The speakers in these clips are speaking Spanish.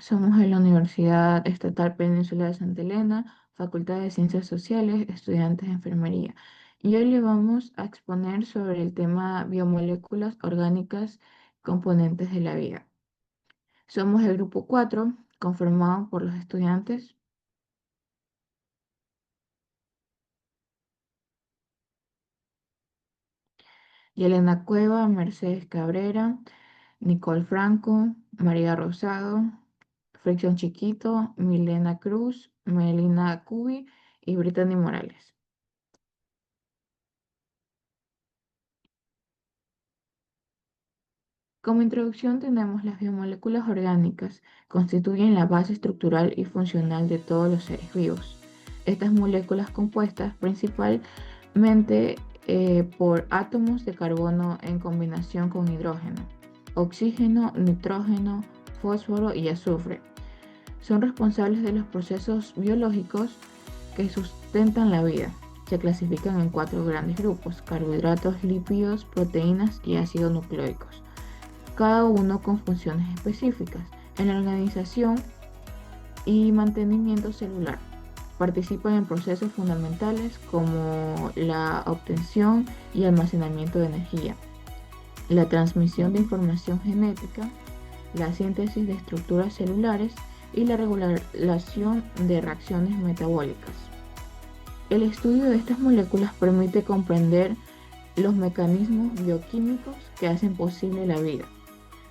Somos de la Universidad Estatal Península de Santa Elena, Facultad de Ciencias Sociales, estudiantes de enfermería. Y hoy le vamos a exponer sobre el tema biomoléculas orgánicas, componentes de la vida. Somos el grupo 4, conformado por los estudiantes Yelena Cueva, Mercedes Cabrera, Nicole Franco, María Rosado, Fricción Chiquito, Milena Cruz, Melina Cubi y Brittany Morales. Como introducción tenemos las biomoléculas orgánicas, constituyen la base estructural y funcional de todos los seres vivos. Estas moléculas compuestas principalmente por átomos de carbono en combinación con hidrógeno, oxígeno, nitrógeno, fósforo y azufre. Son responsables de los procesos biológicos que sustentan la vida. Se clasifican en 4 grandes grupos: carbohidratos, lípidos, proteínas y ácidos nucleicos, cada uno con funciones específicas en la organización y mantenimiento celular. Participan en procesos fundamentales como la obtención y almacenamiento de energía, la transmisión de información genética, la síntesis de estructuras celulares y la regulación de reacciones metabólicas. El estudio de estas moléculas permite comprender los mecanismos bioquímicos que hacen posible la vida,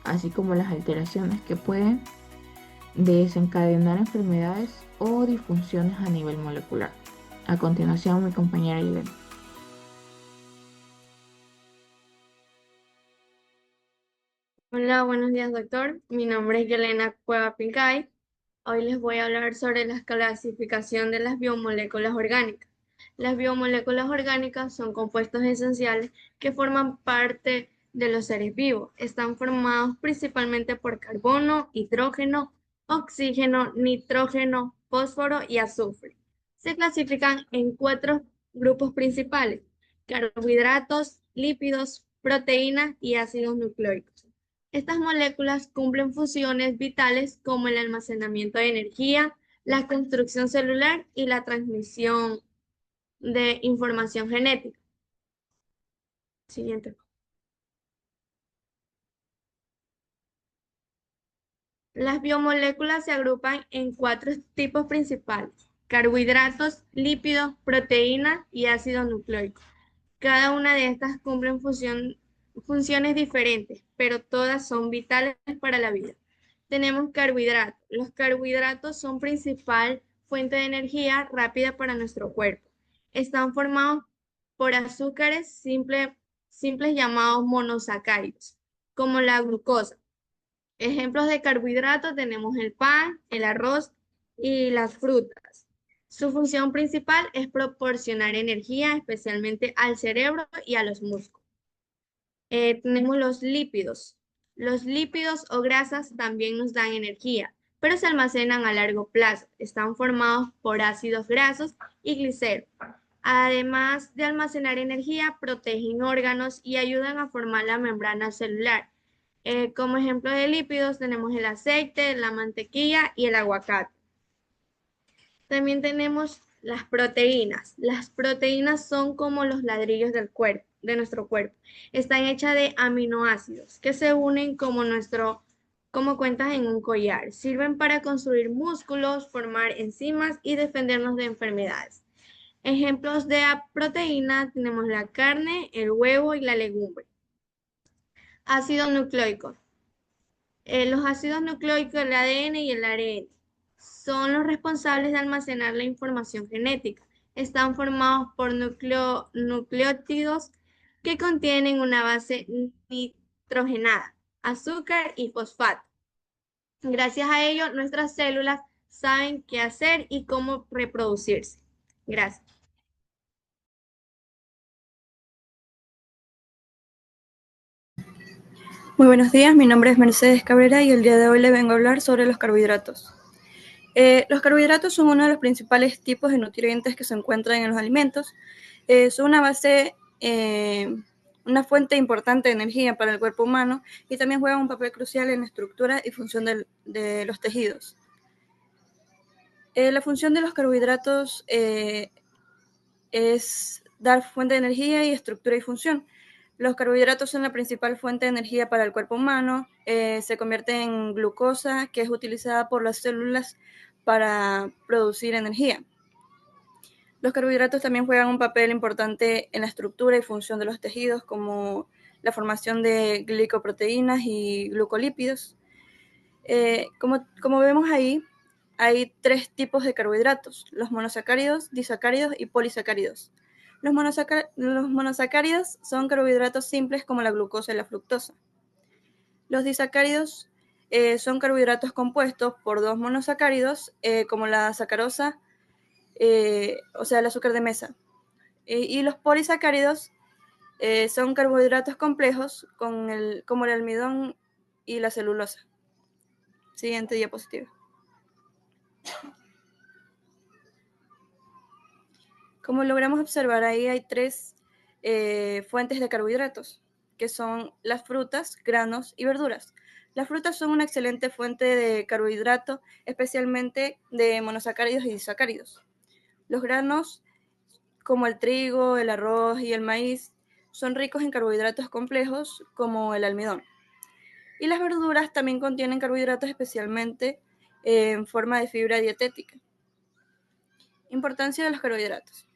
así como las alteraciones que pueden desencadenar enfermedades o disfunciones a nivel molecular. A continuación, mi compañera Irene. Hola, buenos días, doctor. Mi nombre es Yelena Cueva Pincay. Hoy les voy a hablar sobre la clasificación de las biomoléculas orgánicas. Las biomoléculas orgánicas son compuestos esenciales que forman parte de los seres vivos. Están formados principalmente por carbono, hidrógeno, oxígeno, nitrógeno, fósforo y azufre. Se clasifican en 4 grupos principales: carbohidratos, lípidos, proteínas y ácidos nucleicos. Estas moléculas cumplen funciones vitales como el almacenamiento de energía, la construcción celular y la transmisión de información genética. Siguiente. Las biomoléculas se agrupan en 4 tipos principales: carbohidratos, lípidos, proteínas y ácidos nucleicos. Cada una de estas cumplen funciones diferentes, pero todas son vitales para la vida. Tenemos carbohidratos. Los carbohidratos son principal fuente de energía rápida para nuestro cuerpo. Están formados por azúcares simples llamados monosacáridos, como la glucosa. Ejemplos de carbohidratos tenemos el pan, el arroz y las frutas. Su función principal es proporcionar energía, especialmente al cerebro y a los músculos. Tenemos los lípidos. Los lípidos o grasas también nos dan energía, pero se almacenan a largo plazo. Están formados por ácidos grasos y glicerol. Además de almacenar energía, protegen órganos y ayudan a formar la membrana celular. Como ejemplo de lípidos tenemos el aceite, la mantequilla y el aguacate. También tenemos las proteínas. Las proteínas son como los ladrillos del cuerpo, de nuestro cuerpo. Están hechas de aminoácidos que se unen como cuentas en un collar. Sirven para construir músculos, formar enzimas y defendernos de enfermedades. Ejemplos de proteína tenemos la carne, el huevo y la legumbre. Ácidos nucleicos. Los ácidos nucleicos, el ADN y el ARN, son los responsables de almacenar la información genética. Están formados por nucleótidos que contienen una base nitrogenada, azúcar y fosfato. Gracias a ello, nuestras células saben qué hacer y cómo reproducirse. Gracias. Muy buenos días, mi nombre es Mercedes Cabrera y el día de hoy le vengo a hablar sobre los carbohidratos. Los carbohidratos son uno de los principales tipos de nutrientes que se encuentran en los alimentos. Son una una fuente importante de energía para el cuerpo humano y también juegan un papel crucial en la estructura y función de los tejidos. La función de los carbohidratos es dar fuente de energía y estructura y función. Los carbohidratos son la principal fuente de energía para el cuerpo humano. Se convierte en glucosa, que es utilizada por las células para producir energía. Los carbohidratos también juegan un papel importante en la estructura y función de los tejidos, como la formación de glicoproteínas y glucolípidos. Como vemos ahí, hay 3 tipos de carbohidratos: los monosacáridos, disacáridos y polisacáridos. Los monosacáridos son carbohidratos simples como la glucosa y la fructosa. Los disacáridos son carbohidratos compuestos por 2 monosacáridos, como la sacarosa, o sea, el azúcar de mesa. Y los polisacáridos son carbohidratos complejos como el almidón y la celulosa. Siguiente diapositiva. Como logramos observar ahí, hay 3 fuentes de carbohidratos, que son las frutas, granos y verduras. Las frutas son una excelente fuente de carbohidrato, especialmente de monosacáridos y disacáridos. Los granos, como el trigo, el arroz y el maíz, son ricos en carbohidratos complejos, como el almidón. Y las verduras también contienen carbohidratos, especialmente en forma de fibra dietética. Importancia de los carbohidratos.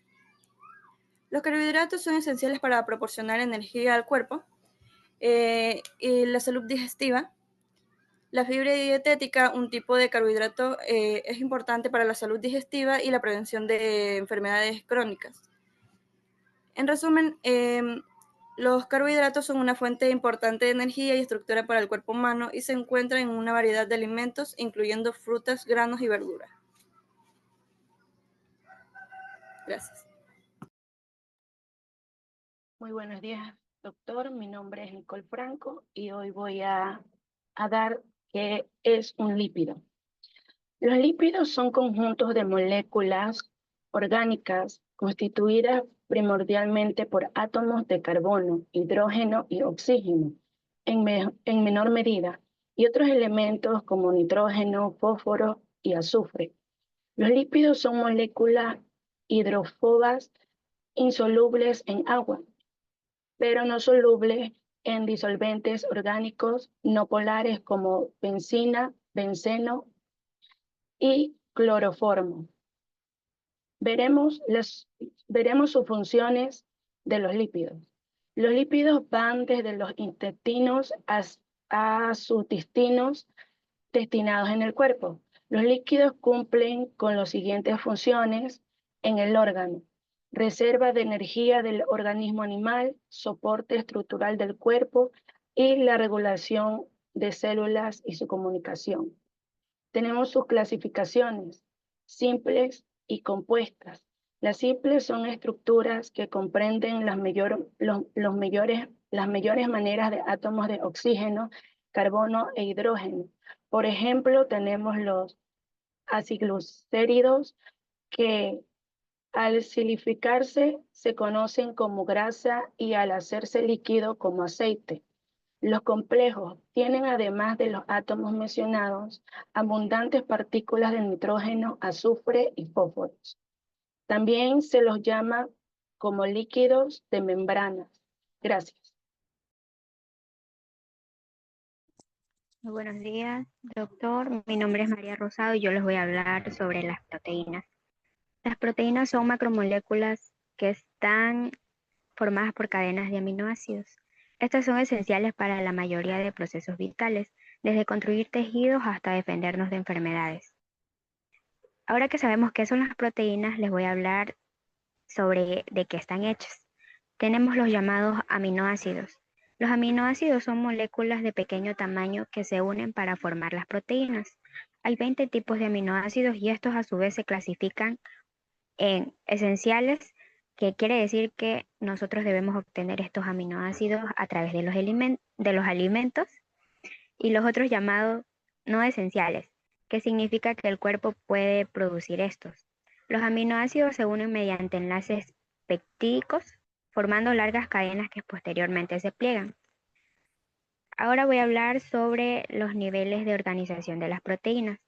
Los carbohidratos son esenciales para proporcionar energía al cuerpo y la salud digestiva. La fibra dietética, un tipo de carbohidrato, es importante para la salud digestiva y la prevención de enfermedades crónicas. En resumen, los carbohidratos son una fuente importante de energía y estructura para el cuerpo humano y se encuentran en una variedad de alimentos, incluyendo frutas, granos y verduras. Gracias. Muy buenos días, doctor. Mi nombre es Nicole Franco y hoy voy a dar qué es un lípido. Los lípidos son conjuntos de moléculas orgánicas constituidas primordialmente por átomos de carbono, hidrógeno y oxígeno, en menor medida, y otros elementos como nitrógeno, fósforo y azufre. Los lípidos son moléculas hidrófobas insolubles en agua, pero no solubles en disolventes orgánicos no polares como benzina, benceno y cloroformo. Veremos sus funciones de los lípidos. Los lípidos van desde los intestinos a sus destinos destinados en el cuerpo. Los líquidos cumplen con las siguientes funciones en el órgano: reserva de energía del organismo animal, soporte estructural del cuerpo y la regulación de células y su comunicación. Tenemos sus clasificaciones: simples y compuestas. Las simples son estructuras que comprenden las mayores maneras de átomos de oxígeno, carbono e hidrógeno. Por ejemplo, tenemos los aciglicéridos, que al silificarse se conocen como grasa y al hacerse líquido como aceite. Los complejos tienen, además de los átomos mencionados, abundantes partículas de nitrógeno, azufre y fósforos. También se los llama como líquidos de membranas. Gracias. Muy buenos días, doctor. Mi nombre es María Rosado y yo les voy a hablar sobre las proteínas. Las proteínas son macromoléculas que están formadas por cadenas de aminoácidos. Estas son esenciales para la mayoría de procesos vitales, desde construir tejidos hasta defendernos de enfermedades. Ahora que sabemos qué son las proteínas, les voy a hablar sobre de qué están hechas. Tenemos los llamados aminoácidos. Los aminoácidos son moléculas de pequeño tamaño que se unen para formar las proteínas. Hay 20 tipos de aminoácidos y estos a su vez se clasifican en esenciales, que quiere decir que nosotros debemos obtener estos aminoácidos a través de los alimentos, y los otros llamados no esenciales, que significa que el cuerpo puede producir estos. Los aminoácidos se unen mediante enlaces peptídicos formando largas cadenas que posteriormente se pliegan. Ahora voy a hablar sobre los niveles de organización de las proteínas.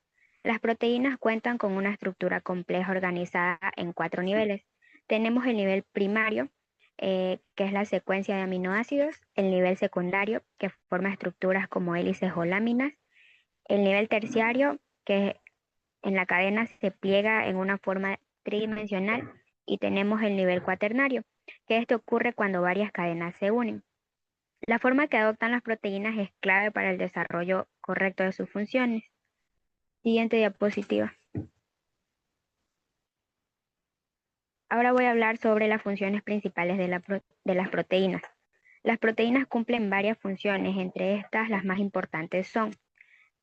Las proteínas cuentan con una estructura compleja organizada en 4 niveles. Tenemos el nivel primario, que es la secuencia de aminoácidos, el nivel secundario, que forma estructuras como hélices o láminas, el nivel terciario, que en la cadena se pliega en una forma tridimensional, y tenemos el nivel cuaternario, que esto ocurre cuando varias cadenas se unen. La forma que adoptan las proteínas es clave para el desarrollo correcto de sus funciones. Siguiente diapositiva. Ahora voy a hablar sobre las funciones principales de las proteínas. Las proteínas cumplen varias funciones, entre estas las más importantes son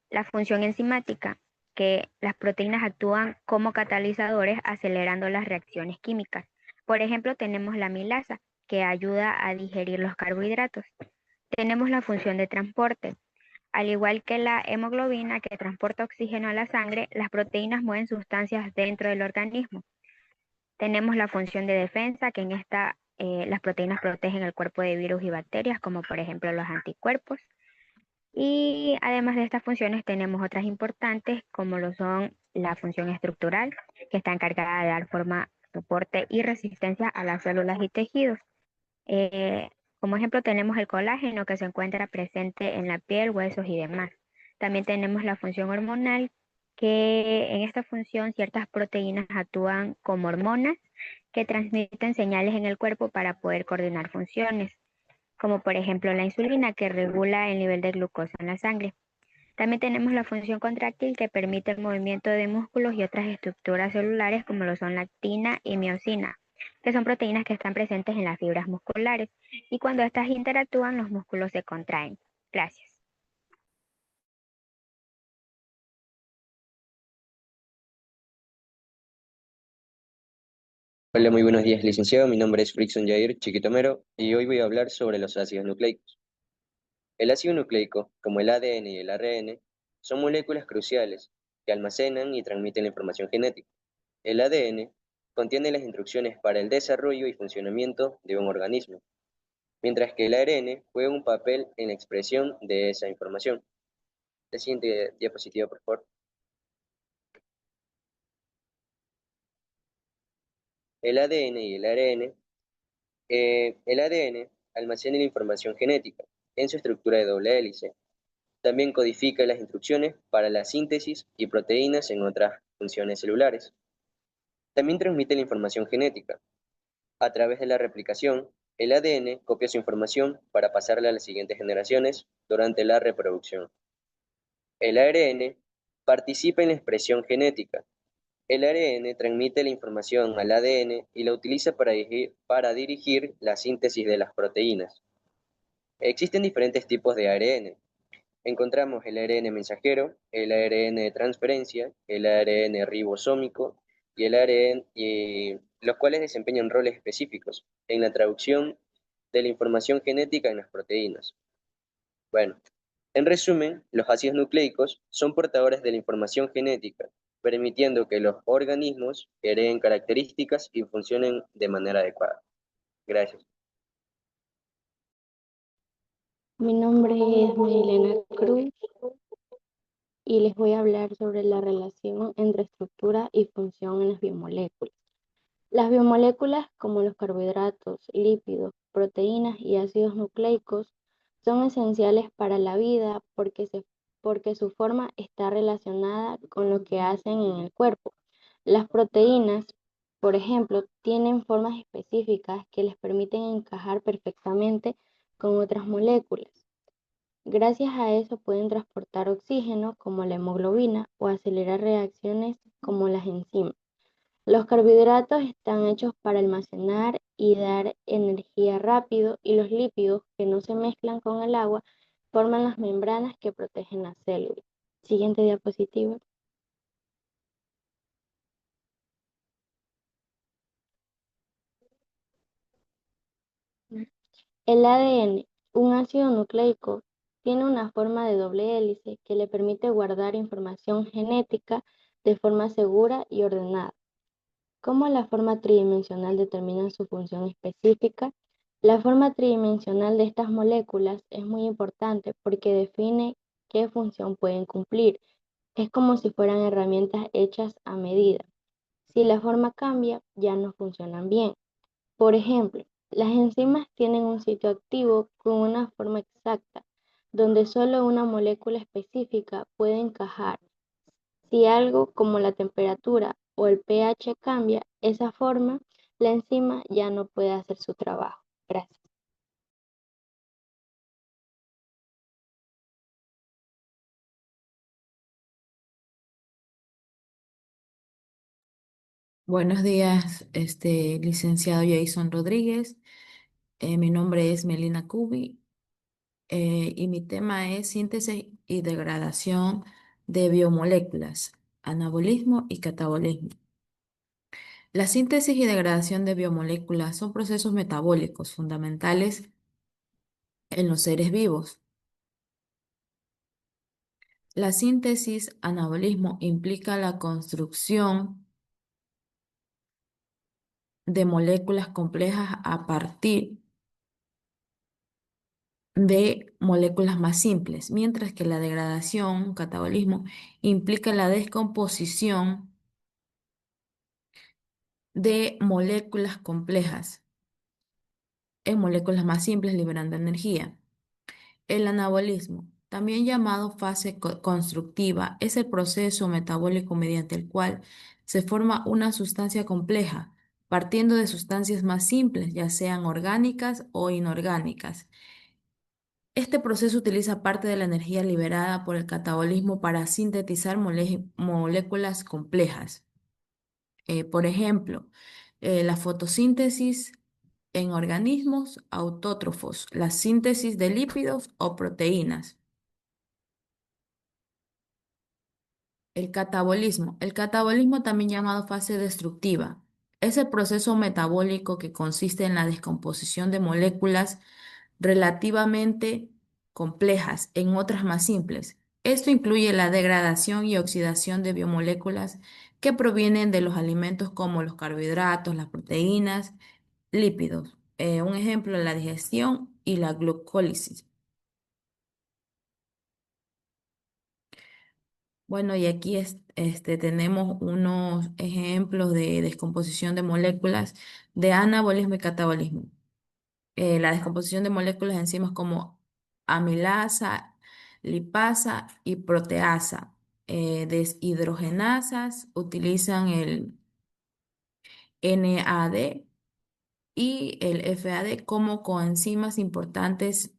la función enzimática, que las proteínas actúan como catalizadores acelerando las reacciones químicas. Por ejemplo, tenemos la amilasa, que ayuda a digerir los carbohidratos. Tenemos la función de transporte. Al igual que la hemoglobina que transporta oxígeno a la sangre, las proteínas mueven sustancias dentro del organismo. Tenemos la función de defensa, que en esta las proteínas protegen el cuerpo de virus y bacterias, como por ejemplo los anticuerpos. Y además de estas funciones tenemos otras importantes, como lo son la función estructural, que está encargada de dar forma, soporte y resistencia a las células y tejidos. Eh, Como ejemplo tenemos el colágeno, que se encuentra presente en la piel, huesos y demás. También tenemos la función hormonal, que en esta función ciertas proteínas actúan como hormonas que transmiten señales en el cuerpo para poder coordinar funciones, como por ejemplo la insulina, que regula el nivel de glucosa en la sangre. También tenemos la función contráctil, que permite el movimiento de músculos y otras estructuras celulares, como lo son la actina y miosina, que son proteínas que están presentes en las fibras musculares, y cuando estas interactúan los músculos se contraen. Gracias. Hola, muy buenos días, licenciado. Mi nombre es Frickson Jair Chiquitomero y hoy voy a hablar sobre los ácidos nucleicos. El ácido nucleico, como el ADN y el ARN, son moléculas cruciales que almacenan y transmiten la información genética. El ADN contiene las instrucciones para el desarrollo y funcionamiento de un organismo, mientras que el ARN juega un papel en la expresión de esa información. La siguiente diapositiva, por favor. El ADN y el ARN. El ADN almacena la información genética en su estructura de doble hélice. También codifica las instrucciones para la síntesis y proteínas en otras funciones celulares. También transmite la información genética. A través de la replicación, el ADN copia su información para pasarla a las siguientes generaciones durante la reproducción. El ARN participa en la expresión genética. El ARN transmite la información al ADN y la utiliza para dirigir la síntesis de las proteínas. Existen diferentes tipos de ARN. Encontramos el ARN mensajero, el ARN de transferencia, el ARN ribosómico y el ARN, los cuales desempeñan roles específicos en la traducción de la información genética en las proteínas. Bueno, en resumen, los ácidos nucleicos son portadores de la información genética, permitiendo que los organismos hereden características y funcionen de manera adecuada. Gracias. Mi nombre es Marilena Cruz y les voy a hablar sobre la relación entre estructura y función en las biomoléculas. Las biomoléculas, como los carbohidratos, lípidos, proteínas y ácidos nucleicos, son esenciales para la vida porque su forma está relacionada con lo que hacen en el cuerpo. Las proteínas, por ejemplo, tienen formas específicas que les permiten encajar perfectamente con otras moléculas. Gracias a eso pueden transportar oxígeno como la hemoglobina o acelerar reacciones como las enzimas. Los carbohidratos están hechos para almacenar y dar energía rápido, y los lípidos, que no se mezclan con el agua, forman las membranas que protegen las células. Siguiente diapositiva. El ADN, un ácido nucleico, tiene una forma de doble hélice que le permite guardar información genética de forma segura y ordenada. ¿Cómo la forma tridimensional determina su función específica? La forma tridimensional de estas moléculas es muy importante porque define qué función pueden cumplir. Es como si fueran herramientas hechas a medida. Si la forma cambia, ya no funcionan bien. Por ejemplo, las enzimas tienen un sitio activo con una forma exacta, donde solo una molécula específica puede encajar. Si algo como la temperatura o el pH cambia esa forma, la enzima ya no puede hacer su trabajo. Gracias. Buenos días, licenciado Jason Rodríguez. Mi nombre es Melina Cubi, y mi tema es síntesis y degradación de biomoléculas, anabolismo y catabolismo. La síntesis y degradación de biomoléculas son procesos metabólicos fundamentales en los seres vivos. La síntesis anabolismo implica la construcción de moléculas complejas a partir de moléculas más simples, mientras que la degradación, catabolismo, implica la descomposición de moléculas complejas en moléculas más simples, liberando energía. El anabolismo, también llamado fase constructiva, es el proceso metabólico mediante el cual se forma una sustancia compleja, partiendo de sustancias más simples, ya sean orgánicas o inorgánicas. Este proceso utiliza parte de la energía liberada por el catabolismo para sintetizar moléculas complejas. Por ejemplo, la fotosíntesis en organismos autótrofos, la síntesis de lípidos o proteínas. El catabolismo. El catabolismo, también llamado fase destructiva, es el proceso metabólico que consiste en la descomposición de moléculas relativamente complejas en otras más simples. Esto incluye la degradación y oxidación de biomoléculas que provienen de los alimentos como los carbohidratos, las proteínas, lípidos. Un ejemplo, la digestión y la glucólisis. Bueno, y aquí tenemos unos ejemplos de descomposición de moléculas de anabolismo y catabolismo. La descomposición de moléculas de enzimas como amilasa, lipasa y proteasa. Deshidrogenasas utilizan el NAD y el FAD como coenzimas importantes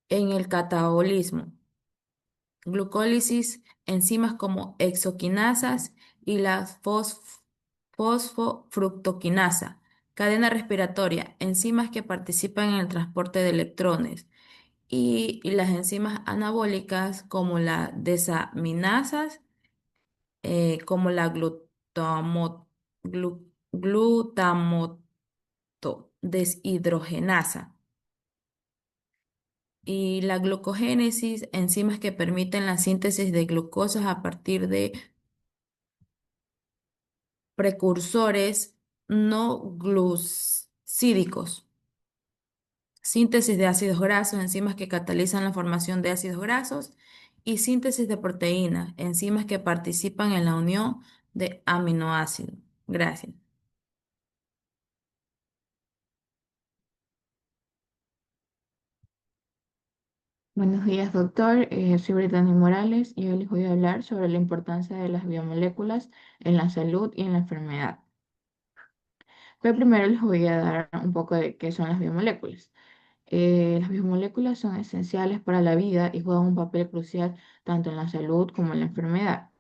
en el catabolismo. Glucólisis, enzimas como exoquinasas y la fosfofructoquinasa. Cadena respiratoria, enzimas que participan en el transporte de electrones. Y las enzimas anabólicas como las desaminasas, como la glutamato deshidrogenasa. Y la glucogénesis, enzimas que permiten la síntesis de glucosas a partir de precursores no glucídicos. Síntesis de ácidos grasos, enzimas que catalizan la formación de ácidos grasos. Y síntesis de proteínas, enzimas que participan en la unión de aminoácidos. Gracias. Buenos días, doctor. Soy Brittany Morales y hoy les voy a hablar sobre la importancia de las biomoléculas en la salud y en la enfermedad. Pero primero les voy a dar un poco de qué son las biomoléculas. Las biomoléculas son esenciales para la vida y juegan un papel crucial tanto en la salud como en la enfermedad.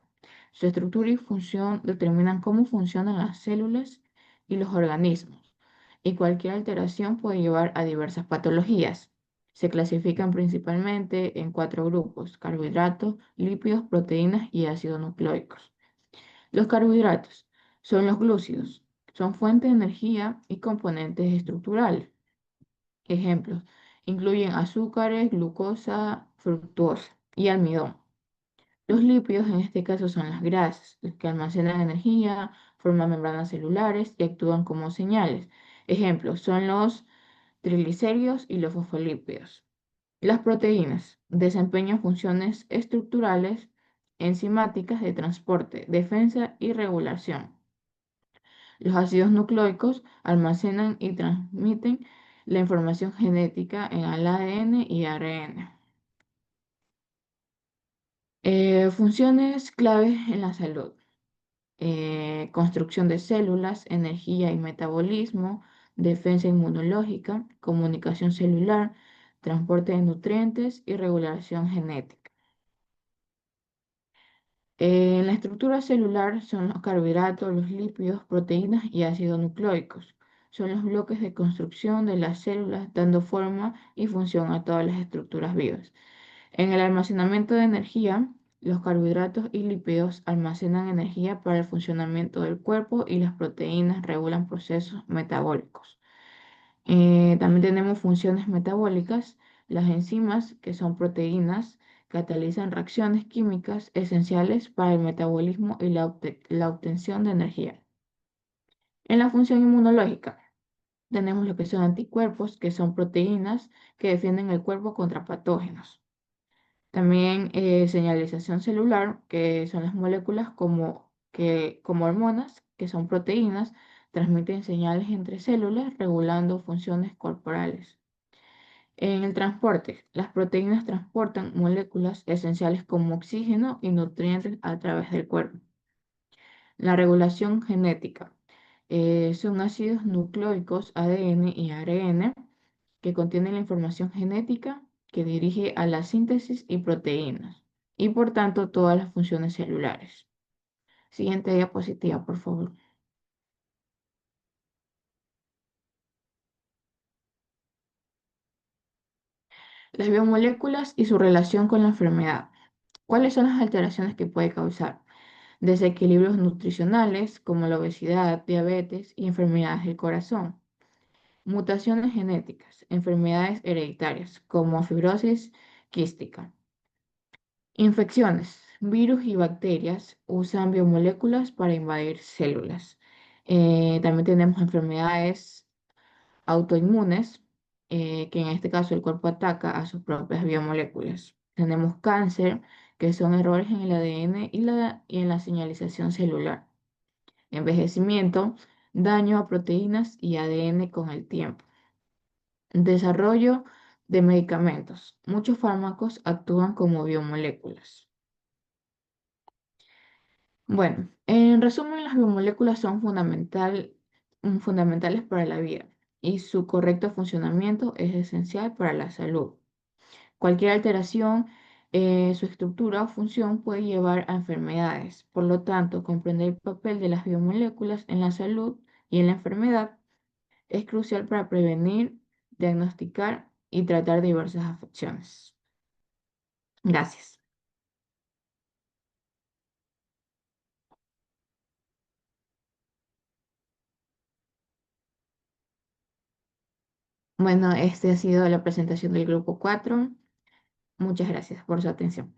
Su estructura y función determinan cómo funcionan las células y los organismos, y cualquier alteración puede llevar a diversas patologías. Se clasifican principalmente en cuatro grupos: carbohidratos, lípidos, proteínas y ácidos nucleicos. Los carbohidratos son los glúcidos, son fuente de energía y componentes estructurales. Ejemplos incluyen azúcares, glucosa, fructosa y almidón. Los lípidos en este caso son las grasas, los que almacenan energía, forman membranas celulares y actúan como señales. Ejemplos son los triglicéridos y los fosfolípidos. Las proteínas desempeñan funciones estructurales, enzimáticas de transporte, defensa y regulación. Los ácidos nucleicos almacenan y transmiten la información genética en el ADN y ARN. Funciones claves en la salud. Construcción de células, energía y metabolismo, defensa inmunológica, comunicación celular, transporte de nutrientes y regulación genética. En la estructura celular son los carbohidratos, los lípidos, proteínas y ácidos nucleicos. Son los bloques de construcción de las células, dando forma y función a todas las estructuras vivas. En el almacenamiento de energía, los carbohidratos y lípidos almacenan energía para el funcionamiento del cuerpo y las proteínas regulan procesos metabólicos. También tenemos funciones metabólicas. Las enzimas, que son proteínas, catalizan reacciones químicas esenciales para el metabolismo y la obtención de energía. En la función inmunológica, tenemos lo que son anticuerpos, que son proteínas que defienden el cuerpo contra patógenos. También señalización celular, que son las moléculas como hormonas, que son proteínas, transmiten señales entre células regulando funciones corporales. En el transporte, las proteínas transportan moléculas esenciales como oxígeno y nutrientes a través del cuerpo. La regulación genética son ácidos nucleicos ADN y ARN que contienen la información genética que dirige a la síntesis y proteínas y por tanto todas las funciones celulares. Siguiente diapositiva, por favor. Las biomoléculas y su relación con la enfermedad. ¿Cuáles son las alteraciones que puede causar? Desequilibrios nutricionales como la obesidad, diabetes y enfermedades del corazón. Mutaciones genéticas, enfermedades hereditarias como fibrosis quística. Infecciones, virus y bacterias usan biomoléculas para invadir células. También tenemos enfermedades autoinmunes, que en este caso el cuerpo ataca a sus propias biomoléculas. Tenemos cáncer, que son errores en el ADN y en la señalización celular. Envejecimiento, daño a proteínas y ADN con el tiempo. Desarrollo de medicamentos. Muchos fármacos actúan como biomoléculas. Bueno, en resumen, las biomoléculas son fundamentales para la vida y su correcto funcionamiento es esencial para la salud. Cualquier alteración en su estructura o función puede llevar a enfermedades. Por lo tanto, comprender el papel de las biomoléculas en la salud y en la enfermedad es crucial para prevenir, diagnosticar y tratar diversas afecciones. Gracias. Bueno, esta ha sido la presentación del grupo 4. Muchas gracias por su atención.